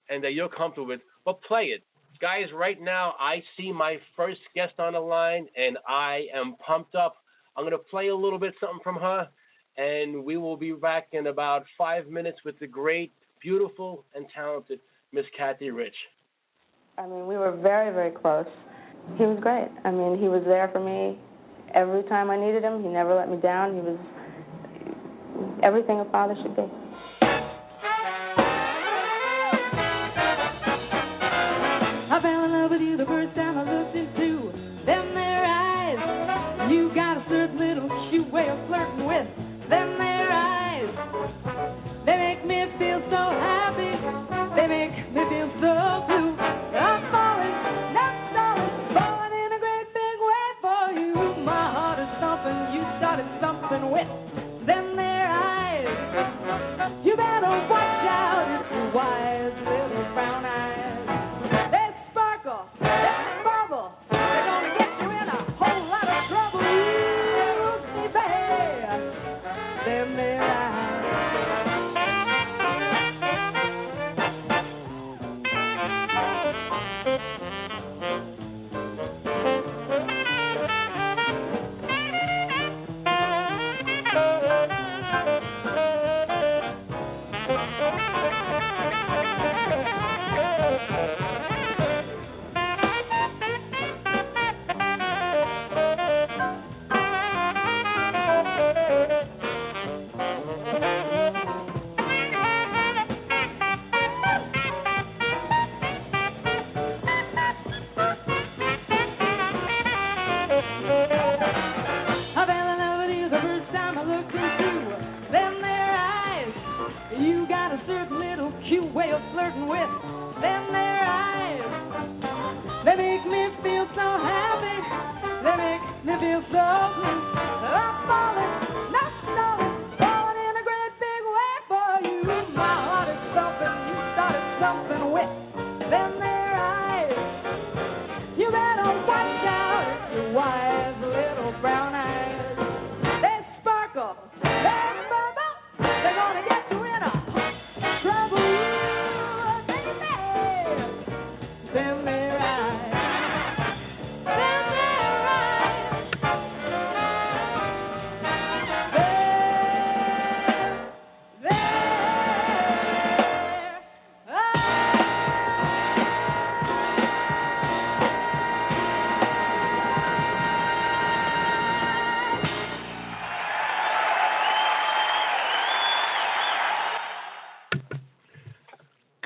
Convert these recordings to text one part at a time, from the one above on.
and that you're comfortable with, but play it. Guys, right now, I see my first guest on the line, and I am pumped up. I'm going to play a little bit something from her, and we will be back in about 5 minutes with the great, beautiful, and talented Miss Cathy Rich. I mean, we were very, very close. He was great. I mean, he was there for me every time I needed him. He never let me down. He was everything a father should be. I fell in love with you the first time I looked into them there eyes. You got a certain little cute way of flirting with them there eyes. They make me feel so happy. They make me feel so blue. I'm falling, not stalling, falling in a great big way for you. My heart is thumping. You started something with them there eyes. You better watch out. It's your wise little brown eyes. They sparkle, they bubble. They're gonna get you in a whole lot of trouble. You see, babe, them there eyes.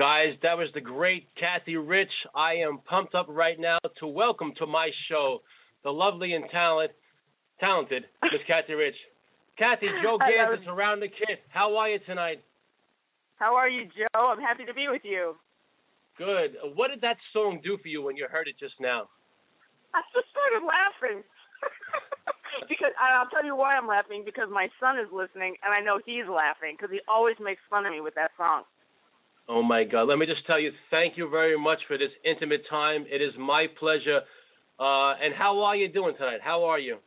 Guys, that was the great Cathy Rich. I am pumped up right now to welcome to my show the lovely and talented Miss Cathy Rich. Cathy, Joe Gans is around the kit. How are you tonight? How are you, Joe? I'm happy to be with you. Good. What did that song do for you when you heard it just now? I just started laughing. Because I'll tell you why I'm laughing, because my son is listening, and I know he's laughing, because he always makes fun of me with that song. Oh, my God. Let me just tell you, thank you very much for this intimate time. It is my pleasure. And how are you doing tonight? How are you?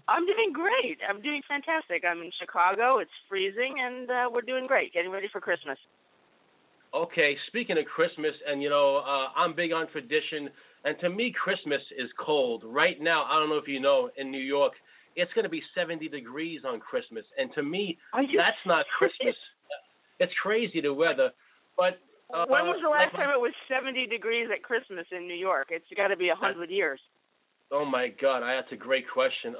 I'm doing great. I'm doing fantastic. I'm in Chicago. It's freezing, and we're doing great, getting ready for Christmas. Okay, speaking of Christmas, and, I'm big on tradition, and to me, Christmas is cold. Right now, I don't know if you know, in New York, it's going to be 70 degrees on Christmas, and to me, that's not Christmas. It's crazy, the weather. But when was the last time it was 70 degrees at Christmas in New York? It's got to be 100 years. Oh, my God, that's a great question.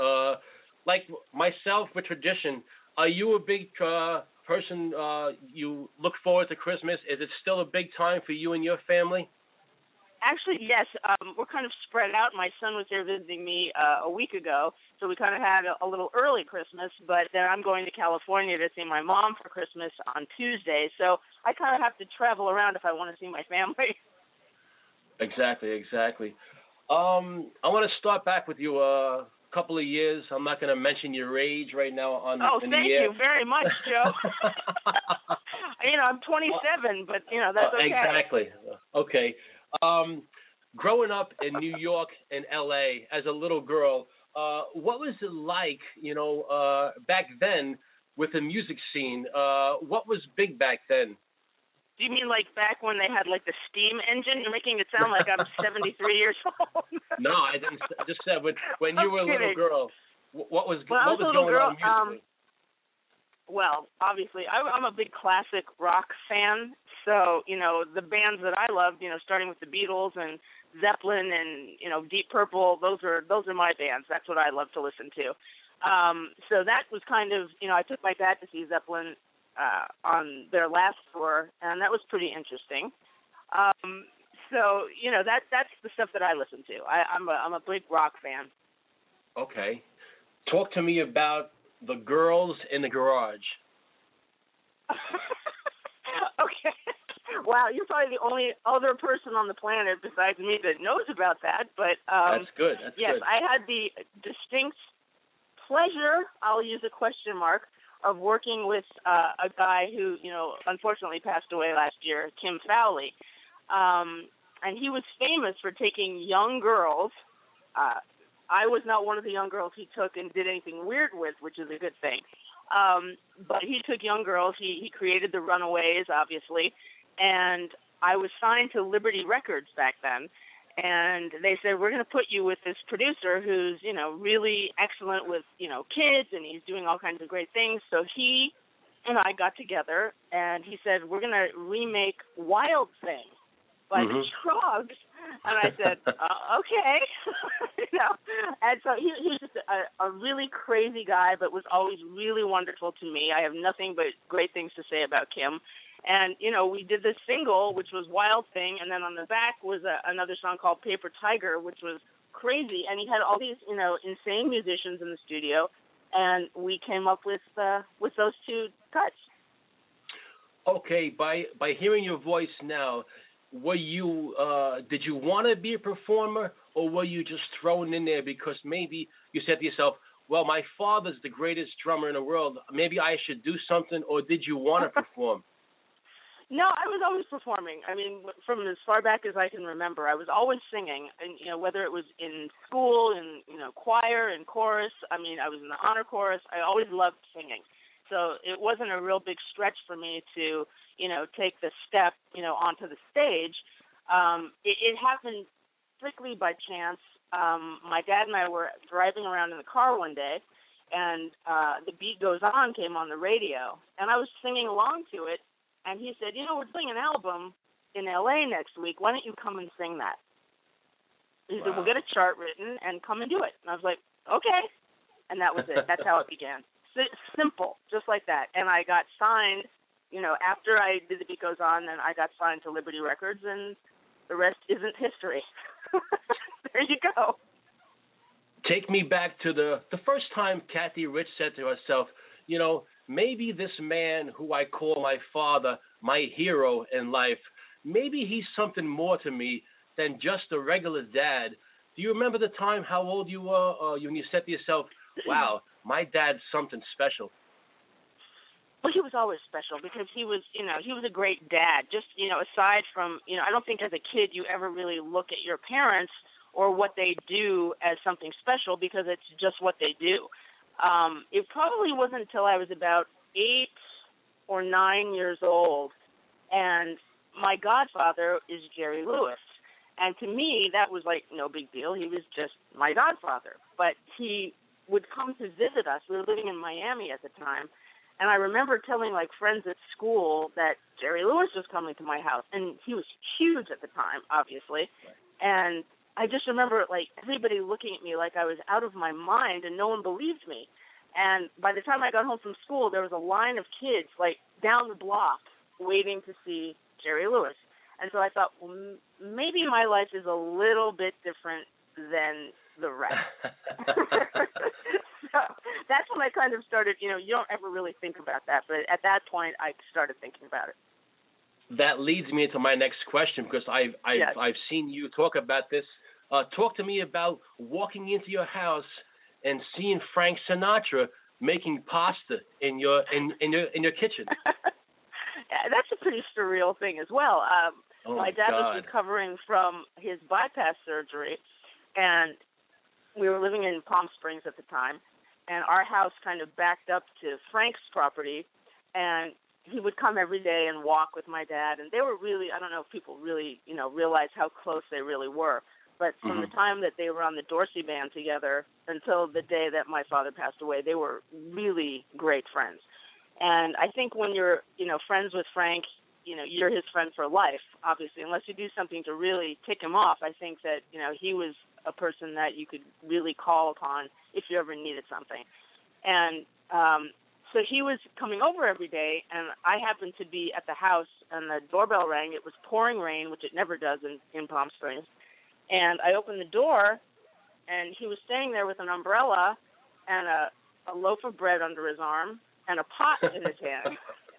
Like myself with tradition, are you a big person, you look forward to Christmas? Is it still a big time for you and your family? Actually, yes. We're kind of spread out. My son was here visiting me a week ago, so we kind of had a little early Christmas, but then I'm going to California to see my mom for Christmas on Tuesday, so I kind of have to travel around if I want to see my family. Exactly. I want to start back with you a couple of years. I'm not going to mention your age right now in the air. Oh, thank you very much, Joe. I'm 27, but, that's okay. Exactly. Okay. Growing up in New York and L.A. as a little girl, what was it like, back then with the music scene? What was big back then? Do you mean like back when they had like the steam engine? You're making it sound like I'm 73 years old. No, I didn't. I just said when you were a little girl, what was when I was a little going girl, on musically? Well, obviously, I'm a big classic rock fan. So, you know, the bands that I loved, you know, starting with the Beatles and Zeppelin and, you know, Deep Purple, those are my bands. That's what I love to listen to. So that was kind of, you know, I took my dad to see Zeppelin on their last tour, and that was pretty interesting. So, you know, that's the stuff that I listen to. I'm a big rock fan. Okay. Talk to me about the girls in the garage. Okay. Wow, you're probably the only other person on the planet besides me that knows about that. But that's good. That's yes, good. I had the distinct pleasure, I'll use a question mark, of working with a guy who, you know, unfortunately passed away last year, Kim Fowley. And he was famous for taking young girls. I was not one of the young girls he took and did anything weird with, which is a good thing. But he took young girls. He created the Runaways, obviously. And I was signed to Liberty Records back then. And they said, we're going to put you with this producer who's, you know, really excellent with, you know, kids, and he's doing all kinds of great things. So he and I got together, and he said, we're going to remake Wild Thing by the Trogs. And I said, okay. You know, and so he was just a really crazy guy, but was always really wonderful to me. I have nothing but great things to say about Kim. And, you know, we did this single, which was Wild Thing, and then on the back was another song called Paper Tiger, which was crazy. And he had all these, you know, insane musicians in the studio, and we came up with those two cuts. Okay, by hearing your voice now, were you did you want to be a performer, or were you just thrown in there because maybe you said to yourself, well, my father's the greatest drummer in the world, maybe I should do something, or did you want to perform? No, I was always performing. I mean, from as far back as I can remember, I was always singing. And, you know, whether it was in school, in, you know, choir and chorus, I mean, I was in the honor chorus. I always loved singing. So it wasn't a real big stretch for me to, you know, take the step, you know, onto the stage. It happened strictly by chance. My dad and I were driving around in the car one day, and The Beat Goes On came on the radio, and I was singing along to it. And he said, you know, we're doing an album in L.A. next week. Why don't you come and sing that? He said, we'll get a chart written and come and do it. And I was like, okay. And that was it. That's how it began. Simple, just like that. And I got signed, you know, after I did The Beat Goes On, then I got signed to Liberty Records, and the rest isn't history. There you go. Take me back to the first time Cathy Rich said to herself, you know, maybe this man who I call my father, my hero in life, maybe he's something more to me than just a regular dad. Do you remember the time, how old you were, when you said to yourself, wow, my dad's something special? Well, he was always special because he was, you know, he was a great dad. Just, you know, aside from, you know, I don't think as a kid you ever really look at your parents or what they do as something special because it's just what they do. It probably wasn't until I was about 8 or 9 years old, and my godfather is Jerry Lewis. And to me, that was like no big deal. He was just my godfather. But he would come to visit us. We were living in Miami at the time. And I remember telling, like, friends at school that Jerry Lewis was coming to my house. And he was huge at the time, obviously. And I just remember, like, everybody looking at me like I was out of my mind, and no one believed me. And by the time I got home from school, there was a line of kids, like, down the block waiting to see Jerry Lewis. And so I thought, well, maybe my life is a little bit different than the rest. So that's when I kind of started, you know, you don't ever really think about that. But at that point, I started thinking about it. That leads me into my next question because I've seen you talk about this. Talk to me about walking into your house and seeing Frank Sinatra making pasta in your kitchen. That's a pretty surreal thing as well. My dad was recovering from his bypass surgery, and we were living in Palm Springs at the time, and our house kind of backed up to Frank's property, and he would come every day and walk with my dad, and they were really, I don't know if people really, realize how close they really were. But from the time that they were on the Dorsey band together until the day that my father passed away, they were really great friends. And I think when you're, friends with Frank, you're his friend for life, obviously, unless you do something to really tick him off. I think that, he was a person that you could really call upon if you ever needed something. And so he was coming over every day, and I happened to be at the house, and the doorbell rang. It was pouring rain, which it never does in Palm Springs. And I opened the door, and he was standing there with an umbrella and a loaf of bread under his arm and a pot in his hand.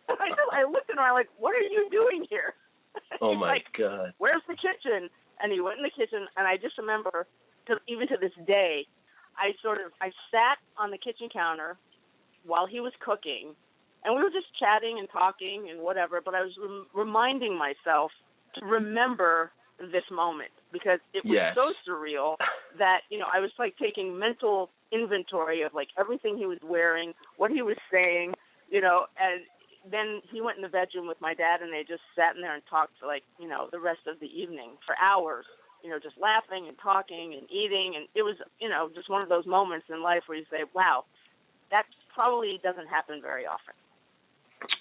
I looked at him, I'm like, what are you doing here? Oh, my like, God. Where's the kitchen? And he went in the kitchen, and I just remember, even to this day, I sat on the kitchen counter while he was cooking, and we were just chatting and talking and whatever, but I was reminding myself to remember this moment, because it was so surreal that, I was like taking mental inventory of like everything he was wearing, what he was saying, and then he went in the bedroom with my dad, and they just sat in there and talked for like, the rest of the evening for hours, just laughing and talking and eating. And it was, just one of those moments in life where you say, wow, that probably doesn't happen very often.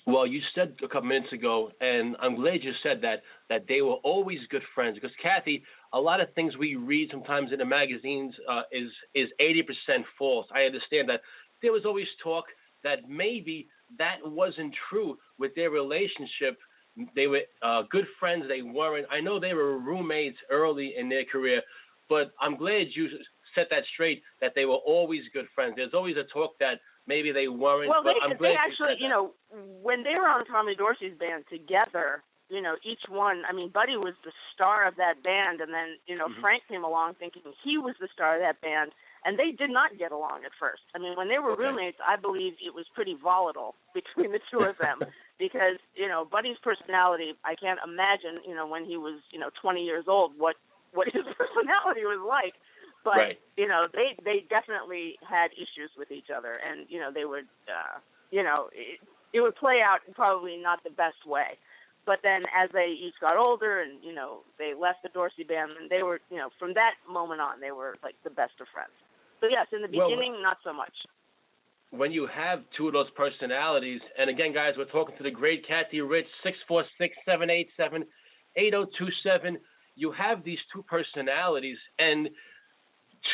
Well, you said a couple minutes ago, and I'm glad you said that they were always good friends. Because, Cathy, a lot of things we read sometimes in the magazines is 80% false. I understand that. There was always talk that maybe that wasn't true with their relationship. They were good friends. They weren't. I know they were roommates early in their career, but I'm glad you set that straight, that they were always good friends. There's always a talk that maybe they weren't. Well, but I'm glad they actually, when they were on Tommy Dorsey's band together, each one, Buddy was the star of that band, and then, Frank came along thinking he was the star of that band, and they did not get along at first. When they were roommates, I believe it was pretty volatile between the two of them because, Buddy's personality, I can't imagine, when he was, 20 years old, what his personality was like. But, they definitely had issues with each other, and, they would, it would play out probably not the best way. But then as they each got older and, they left the Dorsey band, and they were, from that moment on, they were like the best of friends. So, yes, in the beginning, not so much. When you have two of those personalities, and again, guys, we're talking to the great Cathy Rich, 646-787-8027. You have these two personalities, and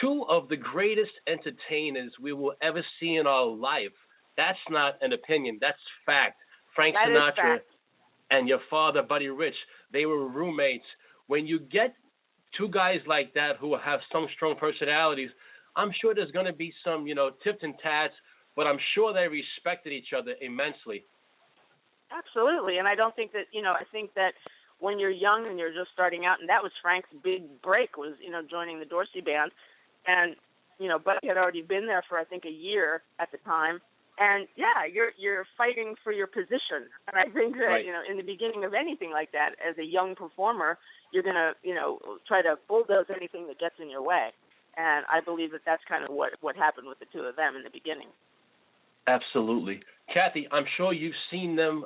two of the greatest entertainers we will ever see in our life. That's not an opinion. That's fact. Frank Sinatra and your father, Buddy Rich, they were roommates. When you get two guys like that who have some strong personalities, I'm sure there's going to be some, tips and tats, but I'm sure they respected each other immensely. Absolutely. And I don't think that, I think that when you're young and you're just starting out, and that was Frank's big break was, joining the Dorsey band. And, Buddy had already been there for, I think, a year at the time. And, yeah, you're fighting for your position. And I think that, in the beginning of anything like that, as a young performer, you're going to, try to bulldoze anything that gets in your way. And I believe that that's kind of what happened with the two of them in the beginning. Absolutely. Cathy, I'm sure you've seen them,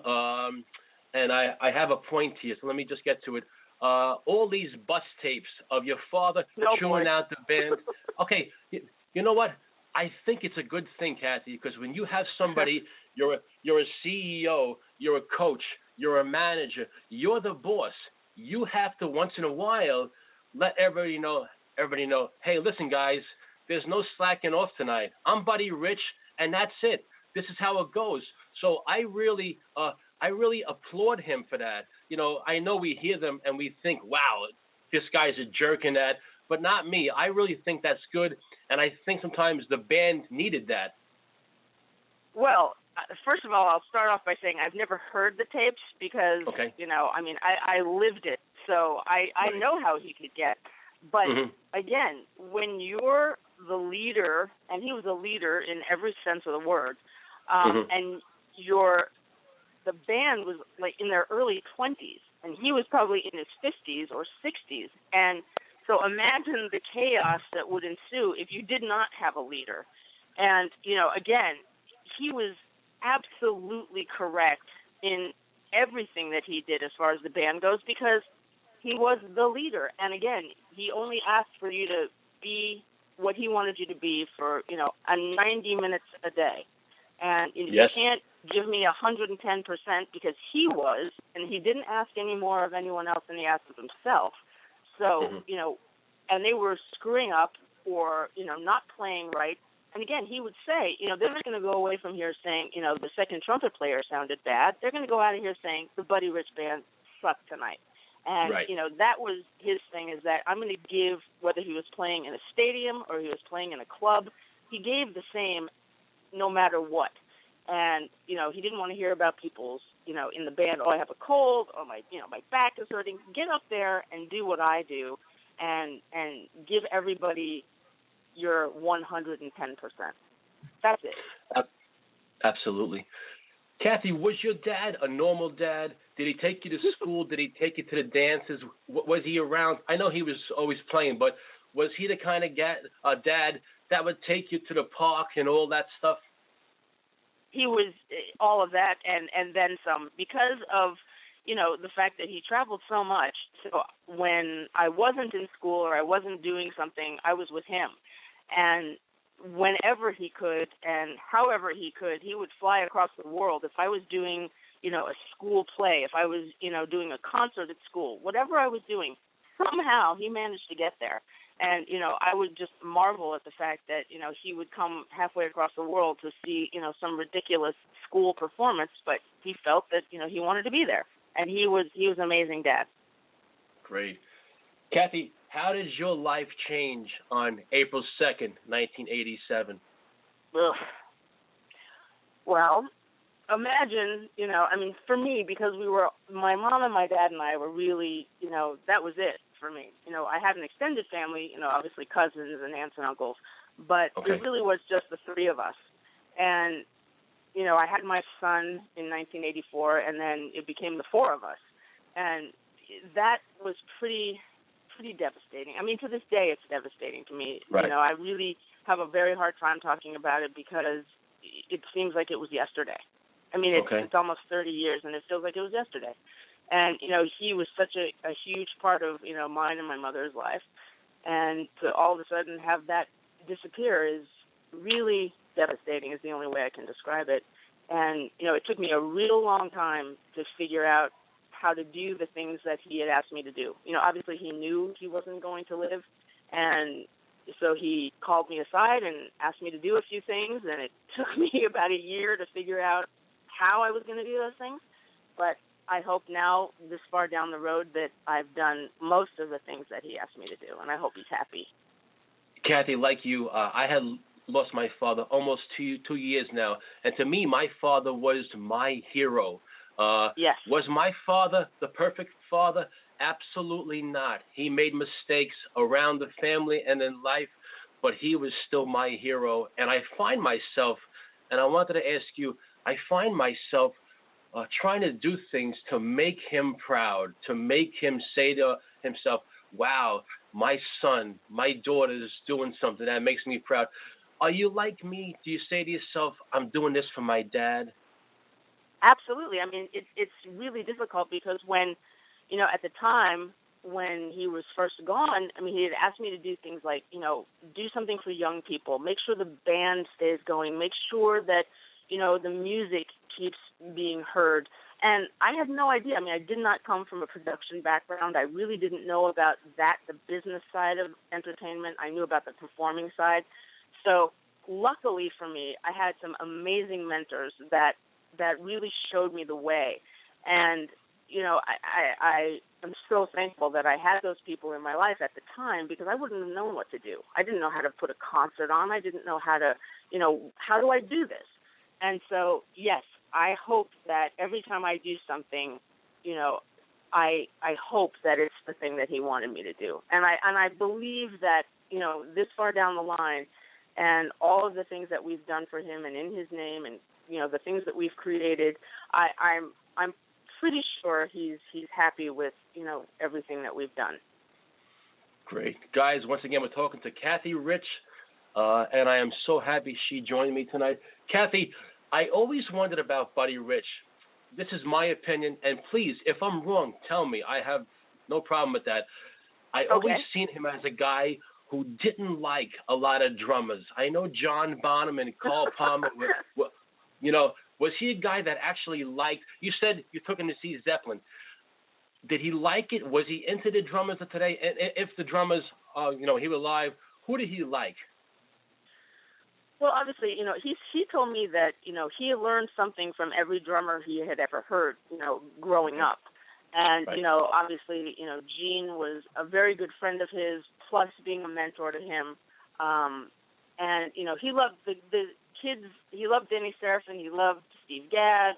and I have a point here, so let me just get to it. All these bus tapes of your father chewing out the band. Okay, you know what? I think it's a good thing, Cathy, because when you have somebody, you're a CEO, you're a coach, you're a manager, you're the boss. You have to once in a while let everybody know, hey, listen, guys, there's no slacking off tonight. I'm Buddy Rich, and that's it. This is how it goes. So I really applaud him for that. I know we hear them and we think, wow, this guy's a jerk in that, but not me. I really think that's good, and I think sometimes the band needed that. Well, first of all, I'll start off by saying I've never heard the tapes because, I lived it, so I know how he could get. But, again, when you're the leader, and he was a leader in every sense of the word, and the band was like in their early 20s, and he was probably in his 50s or 60s. And so imagine the chaos that would ensue if you did not have a leader. And, again, he was absolutely correct in everything that he did as far as the band goes, because he was the leader. And again, he only asked for you to be what he wanted you to be for, a 90 minutes a day. And you can't give me 110% because he was, and he didn't ask any more of anyone else than he asked of himself. So, and they were screwing up or, not playing right. And again, he would say, they're not going to go away from here saying, the second trumpet player sounded bad. They're going to go out of here saying the Buddy Rich band sucked tonight. And, that was his thing, is that I'm going to give, whether he was playing in a stadium or he was playing in a club, he gave the same no matter what. And, he didn't want to hear about people's, in the band, I have a cold, or my back is hurting. Get up there and do what I do and give everybody your 110%. That's it. Absolutely. Cathy, was your dad a normal dad? Did he take you to school? Did he take you to the dances? Was he around? I know he was always playing, but was he the kind of dad that would take you to the park and all that stuff? He was all of that and then some, because of, the fact that he traveled so much. So when I wasn't in school or I wasn't doing something, I was with him. And whenever he could and however he could, he would fly across the world. If I was doing, a school play, if I was, doing a concert at school, whatever I was doing, somehow he managed to get there. And, I would just marvel at the fact that, he would come halfway across the world to see, some ridiculous school performance, but he felt that, he wanted to be there. And he was an amazing dad. Great. Cathy, how did your life change on April 2nd, 1987? Ugh. Well, imagine, for me, because my mom and my dad and I were really, that was it for me. I had an extended family, obviously cousins and aunts and uncles, but it really was just the three of us. And, I had my son in 1984, and then it became the four of us. And that was pretty devastating. To this day, it's devastating to me. Right. I really have a very hard time talking about it because it seems like it was yesterday. It's almost 30 years, and it feels like it was yesterday. And, he was such a huge part of, mine and my mother's life. And to all of a sudden have that disappear is really devastating, is the only way I can describe it. And, it took me a real long time to figure out how to do the things that he had asked me to do. Obviously he knew he wasn't going to live, and so he called me aside and asked me to do a few things, and it took me about a year to figure out how I was going to do those things. But I hope now, this far down the road, that I've done most of the things that he asked me to do, and I hope he's happy. Cathy, like you, I had lost my father almost 2 years now, and to me, my father was my hero. Yes. Was my father the perfect father? Absolutely not. He made mistakes around the family and in life, but he was still my hero. And I find myself, and I wanted to ask you, I find myself trying to do things to make him proud, to make him say to himself, wow, my son, my daughter's doing something that makes me proud. Are you like me? Do you say to yourself, I'm doing this for my dad? Absolutely. It's really difficult because when, at the time when he was first gone, he had asked me to do things like, do something for young people, make sure the band stays going, make sure that, the music keeps being heard. And I had no idea. I did not come from a production background. I really didn't know about that, the business side of entertainment. I knew about the performing side. So luckily for me, I had some amazing mentors that really showed me the way. And, I am so thankful that I had those people in my life at the time, because I wouldn't have known what to do. I didn't know how to put a concert on. I didn't know how to, how do I do this? And so, yes, I hope that every time I do something, I hope that it's the thing that he wanted me to do. And I believe that, this far down the line, and all of the things that we've done for him and in his name, and the things that we've created, I'm pretty sure he's happy with everything that we've done. Great, guys. Once again, we're talking to Cathy Rich, and I am so happy she joined me tonight. Cathy, I always wondered about Buddy Rich. this is my opinion, and please, if I'm wrong, tell me. I have no problem with that. I always seen him as a guy who didn't like a lot of drummers. I know John Bonham and Carl Palmer were, was he a guy that actually liked, you said you took him to see Zeppelin. Did he like it? Was he into the drummers of today? And if the drummers, he was live, who did he like? Well, obviously, he told me that, he learned something from every drummer he had ever heard, growing up. And, right. Obviously, Gene was a very good friend of his, plus being a mentor to him. And, he loved the kids. He loved Danny Seraphine. He loved Steve Gadd.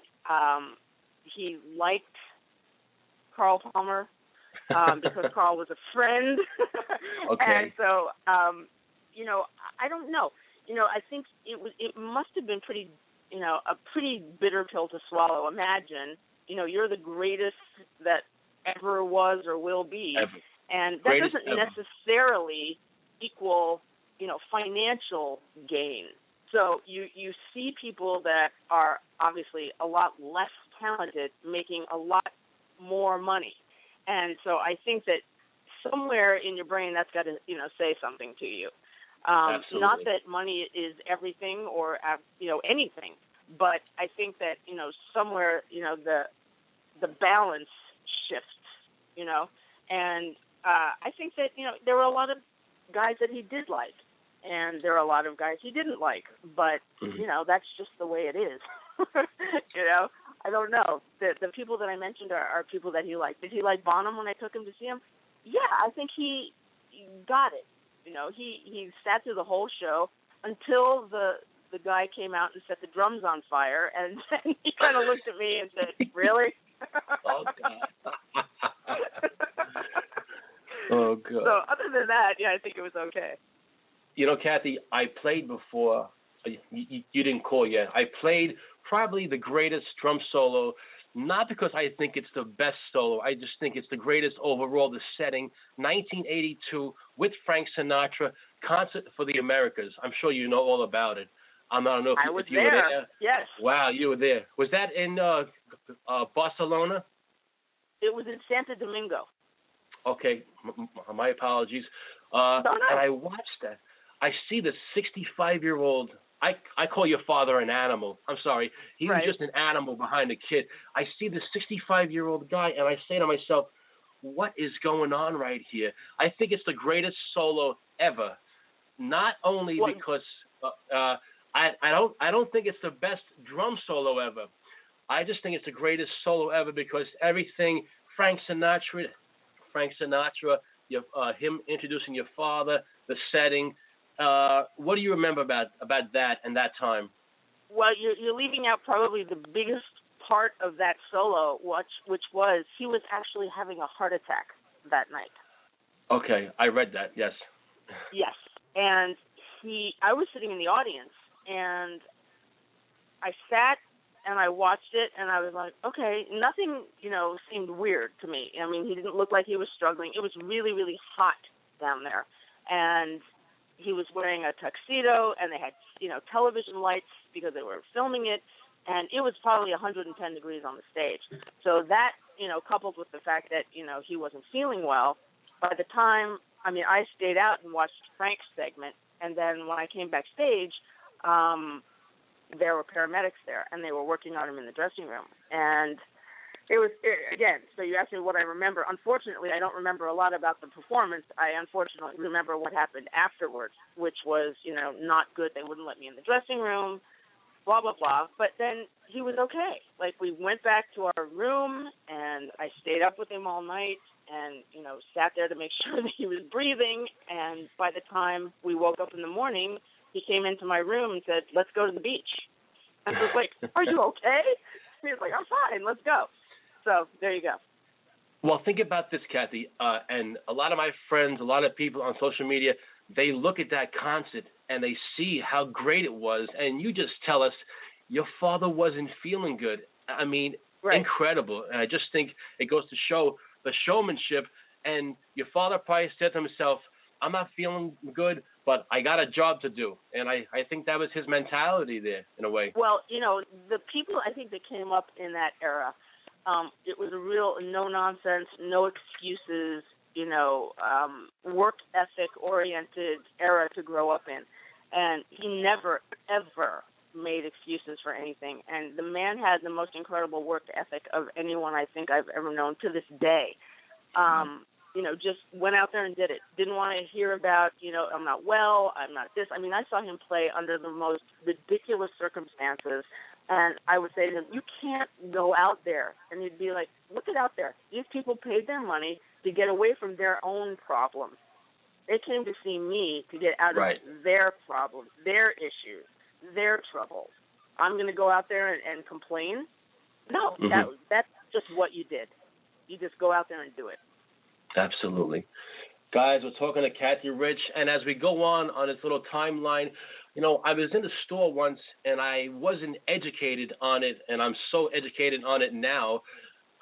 He liked Carl Palmer because Carl was a friend. Okay. And so, I don't know. I think it must have been pretty, a pretty bitter pill to swallow. Imagine, you're the greatest that ever was or will be. Ever. And that Greatest doesn't ever. necessarily equal, financial gain. So you see people that are obviously a lot less talented making a lot more money. And so I think that somewhere in your brain that's got to, say something to you. Not that money is everything or, anything, but I think that, somewhere, the balance shifts, and I think that, there were a lot of guys that he did like, and there are a lot of guys he didn't like, but, that's just the way it is. I don't know. The people that I mentioned are people that he liked. Did he like Bonham when I took him to see him? Yeah, I think he got it. He sat through the whole show until the guy came out and set the drums on fire, and then he kind of looked at me and said, "Really?" Oh, God. Oh, God. So other than that, yeah, I think it was okay. Cathy, I played before. You didn't call yet. I played probably the greatest drum solo, not because I think it's the best solo. I just think it's the greatest overall, the setting, 1982 with Frank Sinatra, Concert for the Americas. I'm sure you know all about it. I don't know if you were there. Yes. Wow, you were there. Was that in Barcelona? It was in Santo Domingo. Okay, my apologies. No. And I watched that. I see the 65-year-old. I call your father an animal. I'm sorry. He was just an animal behind the kid. I see the 65-year-old guy, and I say to myself, what is going on right here? I think it's the greatest solo ever. Not only because I don't think it's the best drum solo ever. I just think it's the greatest solo ever because everything Frank Sinatra, him introducing your father, the setting. What do you remember about that and that time? Well, you're leaving out probably the biggest part of that solo, which was he was actually having a heart attack that night. Okay, I read that. Yes. Yes, and I was sitting in the audience, and I sat and I watched it, and I was like, okay, nothing, seemed weird to me. I mean, he didn't look like he was struggling. It was really, really hot down there, and he was wearing a tuxedo, and they had, television lights because they were filming it, and it was probably 110 degrees on the stage. So that, coupled with the fact that, he wasn't feeling well, by the time, I stayed out and watched Frank's segment, and then when I came backstage, there were paramedics there, and they were working on him in the dressing room. And again, so you asked me what I remember. Unfortunately, I don't remember a lot about the performance. I unfortunately remember what happened afterwards, which was, not good. They wouldn't let me in the dressing room, blah, blah, blah. But then he was okay. Like, we went back to our room, and I stayed up with him all night and, sat there to make sure that he was breathing. And by the time we woke up in the morning, he came into my room and said, "Let's go to the beach." I was like, "Are you okay?" And he was like, "I'm fine. Let's go." So there you go. Well, think about this, Cathy. And a lot of my friends, a lot of people on social media, they look at that concert and they see how great it was. And you just tell us your father wasn't feeling good. I mean, incredible. And I just think it goes to show the showmanship. And your father probably said to himself, I'm not feeling good, but I got a job to do. And I think that was his mentality there, in a way. Well, the people I think that came up in that era, it was a real no-nonsense, no excuses, work ethic-oriented era to grow up in. And he never, ever made excuses for anything. And the man had the most incredible work ethic of anyone I think I've ever known to this day. Just went out there and did it. Didn't want to hear about, I'm not well, I'm not this. I mean, I saw him play under the most ridiculous circumstances. And I would say to him, you can't go out there. And he'd be like, look it out there. These people paid their money to get away from their own problems. They came to see me to get out of their problems, their issues, their troubles. I'm going to go out there and complain? No, that's just what you did. You just go out there and do it. Absolutely. Guys, we're talking to Cathy Rich, and as we go on this little timeline, I was in the store once, and I wasn't educated on it, and I'm so educated on it now.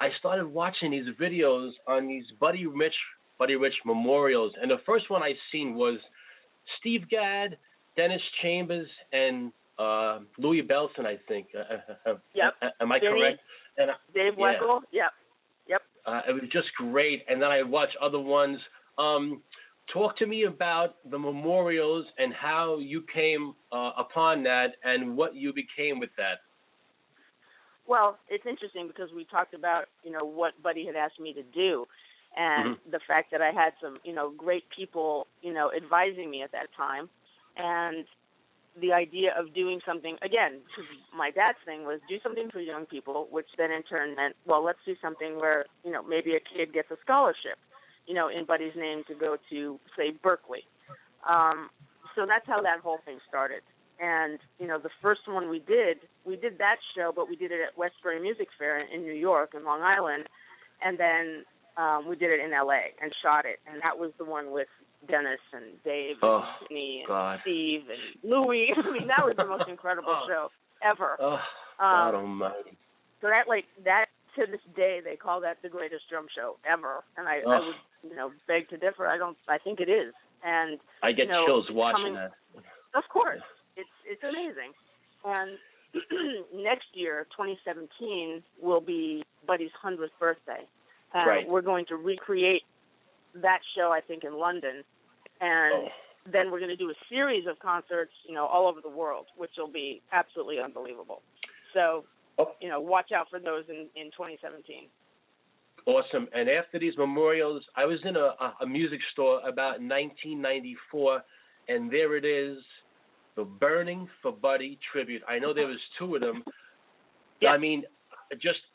I started watching these videos on these Buddy Rich memorials, and the first one I seen was Steve Gadd, Dennis Chambers, and Louis Bellson, I think. Yep. Am I correct? And Dave Weckl? Yep. It was just great. And then I watched other ones. Talk to me about the memorials and how you came upon that and what you became with that. Well, it's interesting because we talked about, what Buddy had asked me to do and the fact that I had some, great people, advising me at that time. And the idea of doing something, again, my dad's thing was do something for young people, which then in turn meant, well, let's do something where, maybe a kid gets a scholarship, in Buddy's name to go to, say, Berkeley. So that's how that whole thing started. And, the first one we did that show, but we did it at Westbury Music Fair in New York and Long Island. And then we did it in L.A. and shot it. And that was the one with Dennis and Dave and Sydney and Steve and Louis. I mean, that was the most incredible show ever. God almighty. So that to this day, they call that the greatest drum show ever. And I would, beg to differ. I think it is. And I get chills watching that. Of course. It's amazing. And next year, 2017, will be Buddy's 100th birthday. And we're going to recreate that show, I think, in London. And then we're going to do a series of concerts, all over the world, which will be absolutely unbelievable. So, watch out for those in 2017. Awesome. And after these memorials, I was in a music store about 1994, and there it is, the Burning for Buddy tribute. I know there was two of them. Yeah. I mean,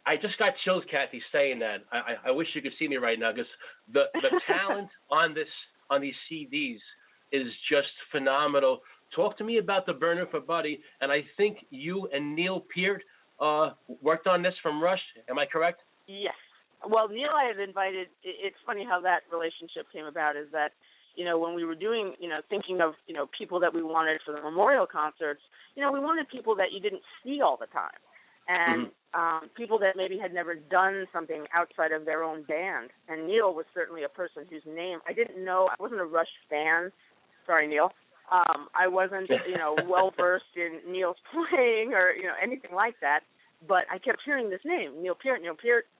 I just got chills, Cathy, saying that. I wish you could see me right now because the talent on these CDs is just phenomenal. Talk to me about the Burning for Buddy, and I think you and Neil Peart worked on this from Rush. Am I correct? Yes. Well, Neil I had invited. It's funny how that relationship came about. Is that when we were doing, thinking of, people that we wanted for the memorial concerts, we wanted people that you didn't see all the time. And people that maybe had never done something outside of their own band. And Neil was certainly a person whose name I didn't know. I wasn't a Rush fan. Sorry, Neil. I wasn't, well-versed in Neil's playing or, anything like that. But I kept hearing this name, Neil Peart,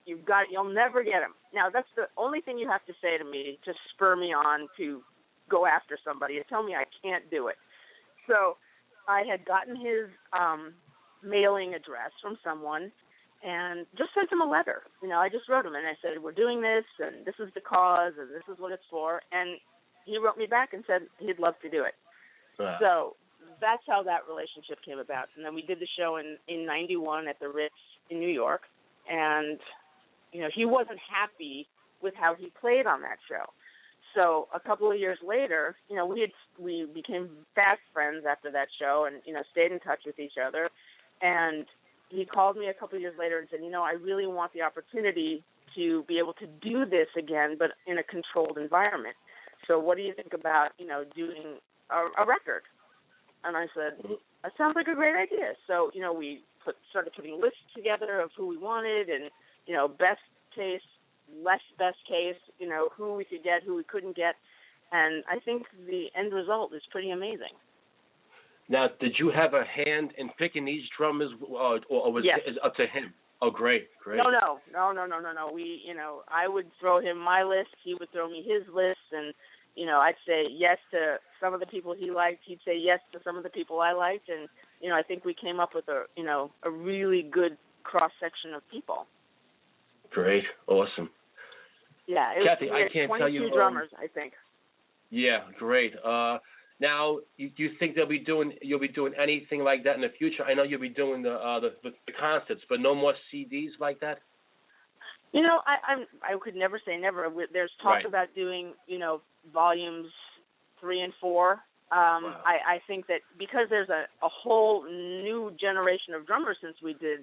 you'll never get him. Now, that's the only thing you have to say to me to spur me on to go after somebody and tell me I can't do it. So I had gotten his mailing address from someone and just sent him a letter. I just wrote him and I said, we're doing this and this is the cause and this is what it's for. And he wrote me back and said he'd love to do it. Wow. So that's how that relationship came about. And then we did the show in 91 at the Ritz in New York. And, he wasn't happy with how he played on that show. So a couple of years later, we became fast friends after that show and, stayed in touch with each other. And he called me a couple of years later and said, I really want the opportunity to be able to do this again, but in a controlled environment. So what do you think about, doing a record? And I said, that sounds like a great idea. So, we started putting lists together of who we wanted and, best case, less best case, who we could get, who we couldn't get. And I think the end result is pretty amazing. Now, did you have a hand in picking these drummers, or was Yes. it up to him? Oh, great. No. We, I would throw him my list. He would throw me his list, and I'd say yes to some of the people he liked. He'd say yes to some of the people I liked, and I think we came up with a really good cross section of people. Great, awesome. Yeah, Cathy, I can't tell you. 22 drummers, I think. Yeah, great. Now, you think you'll be doing anything like that in the future? I know you'll be doing the concerts, but no more CDs like that. I could never say never. There's talk about doing volumes 3 and 4. Wow. I think that because there's a whole new generation of drummers since we did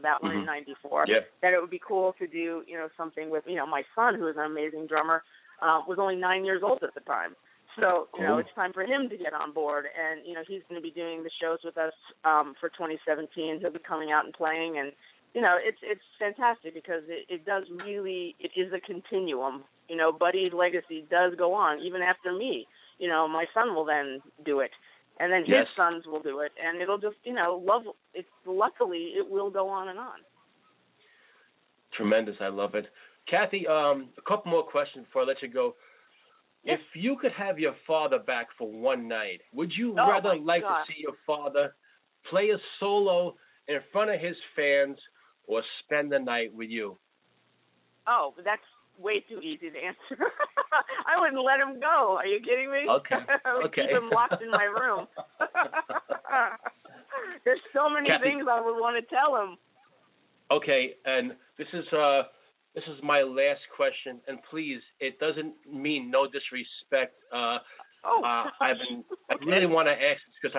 that one in '94, that it would be cool to do something with my son, who is an amazing drummer, was only 9 years old at the time. So, it's time for him to get on board. And, he's going to be doing the shows with us for 2017. He'll be coming out and playing. And, it's fantastic because it is a continuum. Buddy's legacy does go on even after me. My son will then do it. And then his sons will do it. And it'll just, luckily it will go on and on. Tremendous. I love it. Cathy, a couple more questions before I let you go. If you could have your father back for one night, would you rather like to see your father play a solo in front of his fans or spend the night with you? Oh, that's way too easy to answer. I wouldn't let him go. Are you kidding me? Okay. I would keep him locked in my room. There's so many things I would want to tell him. Okay, and this is my last question, and please, it doesn't mean no disrespect. I really want to ask this because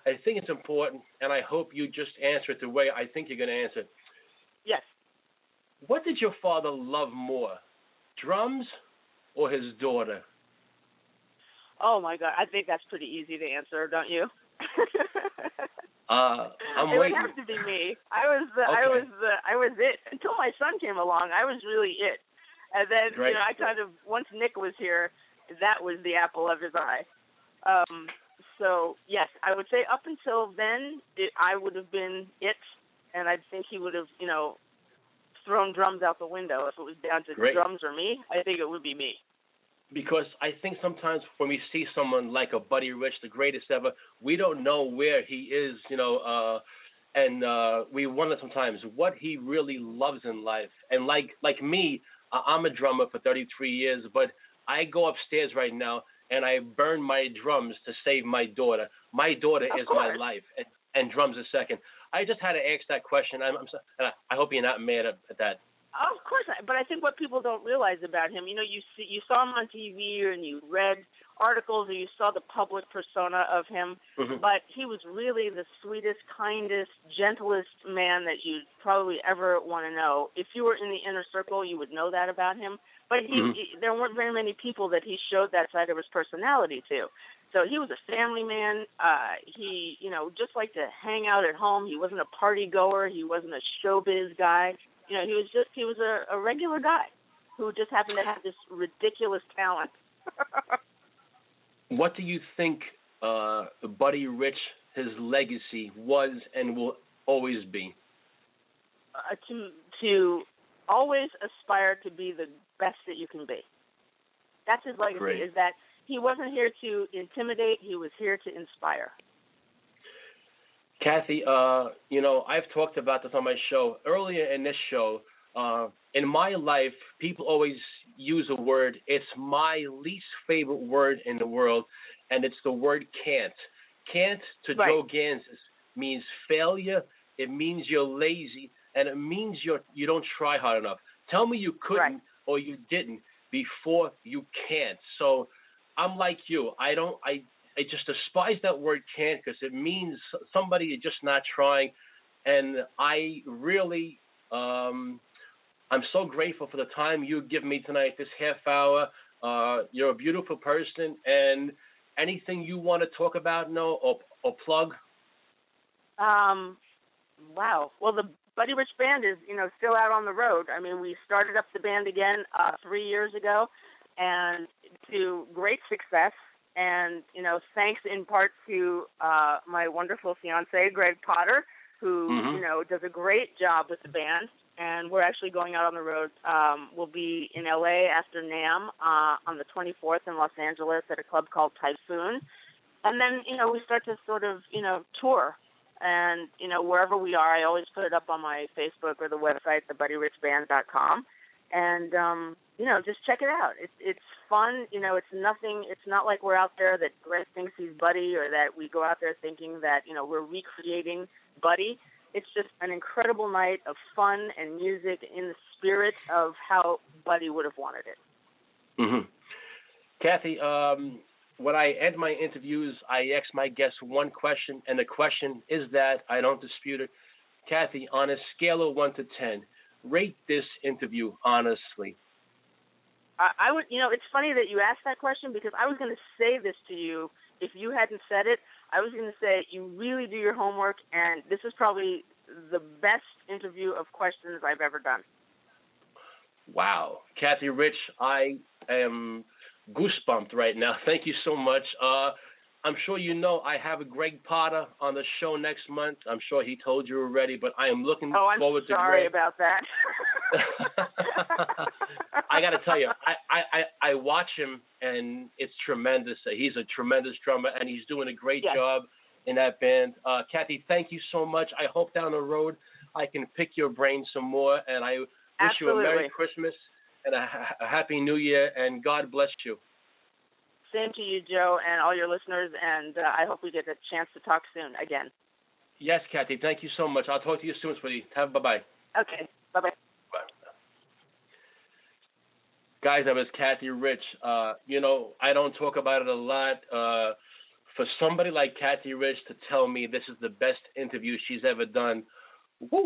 I think it's important, and I hope you just answer it the way I think you're going to answer it. Yes. What did your father love more, drums or his daughter? Oh my God, I think that's pretty easy to answer, don't you? I'm it waiting. would have to be me. I was it until my son came along. I was really it, and then I kind of, once Nick was here, that was the apple of his eye. So yes, I would say up until then, I would have been it, and I think he would have thrown drums out the window if it was down to drums or me. I think it would be me. Because I think sometimes when we see someone like a Buddy Rich, the greatest ever, we don't know where he is, and we wonder sometimes what he really loves in life. And like me, I'm a drummer for 33 years, but I go upstairs right now and I burn my drums to save my daughter. My daughter is my life, and drums is second. I just had to ask that question. I hope you're not mad at that. Of course not. But I think what people don't realize about him, you saw him on TV and you read articles or you saw the public persona of him, but he was really the sweetest, kindest, gentlest man that you'd probably ever want to know. If you were in the inner circle, you would know that about him. But there weren't very many people that he showed that side of his personality to. So he was a family man. He, just liked to hang out at home. He wasn't a party goer. He wasn't a showbiz guy. He was a regular guy who just happened to have this ridiculous talent. What do you think Buddy Rich, his legacy was and will always be? To always aspire to be the best that you can be. That's his legacy, is that he wasn't here to intimidate, he was here to inspire. Cathy, I've talked about this on my show. Earlier in this show, in my life, people always use a word. It's my least favorite word in the world, and it's the word can't. Can't, to Joe Gans, means failure. It means you're lazy, and it means you don't try hard enough. Tell me you couldn't or you didn't before you can't. So I'm like you. I just despise that word can't because it means somebody is just not trying. And I really, I'm so grateful for the time you give me tonight, this half hour. You're a beautiful person. And anything you want to talk about, or plug? Wow. Well, the Buddy Rich Band is, still out on the road. I mean, we started up the band again 3 years ago. and to great success. And, thanks in part to my wonderful fiance, Greg Potter, who, does a great job with the band. And we're actually going out on the road. We'll be in L.A. after NAMM on the 24th in Los Angeles at a club called Typhoon. And then, we start to sort of, tour. And, wherever we are, I always put it up on my Facebook or the website, thebuddyrichband.com. And, just check it out. It's fun. It's not like we're out there that Greg thinks he's Buddy or that we go out there thinking that, we're recreating Buddy. It's just an incredible night of fun and music in the spirit of how Buddy would have wanted it. Mm-hmm. Cathy, when I end my interviews, I ask my guests one question, and the question is that I don't dispute it. Cathy, on a scale of 1 to 10, rate this interview honestly. I would, it's funny that you asked that question because I was going to say this to you if you hadn't said it. I was going to say you really do your homework, and this is probably the best interview of questions I've ever done. Wow. Cathy Rich, I am goosebumped right now. Thank you so much. I'm sure you know I have a Greg Potter on the show next month. I'm sure he told you already, but I am looking forward to Greg. Oh, I'm sorry about that. I got to tell you, I watch him, and it's tremendous. He's a tremendous drummer, and he's doing a great job in that band. Cathy, thank you so much. I hope down the road I can pick your brain some more, and I wish you a Merry Christmas and a Happy New Year, and God bless you. Same to you, Joe, and all your listeners, and I hope we get a chance to talk soon again. Yes, Cathy, thank you so much. I'll talk to you soon, sweetie. Bye-bye. Okay, bye-bye. Bye. Guys, that was Cathy Rich. I don't talk about it a lot. For somebody like Cathy Rich to tell me this is the best interview she's ever done, woo,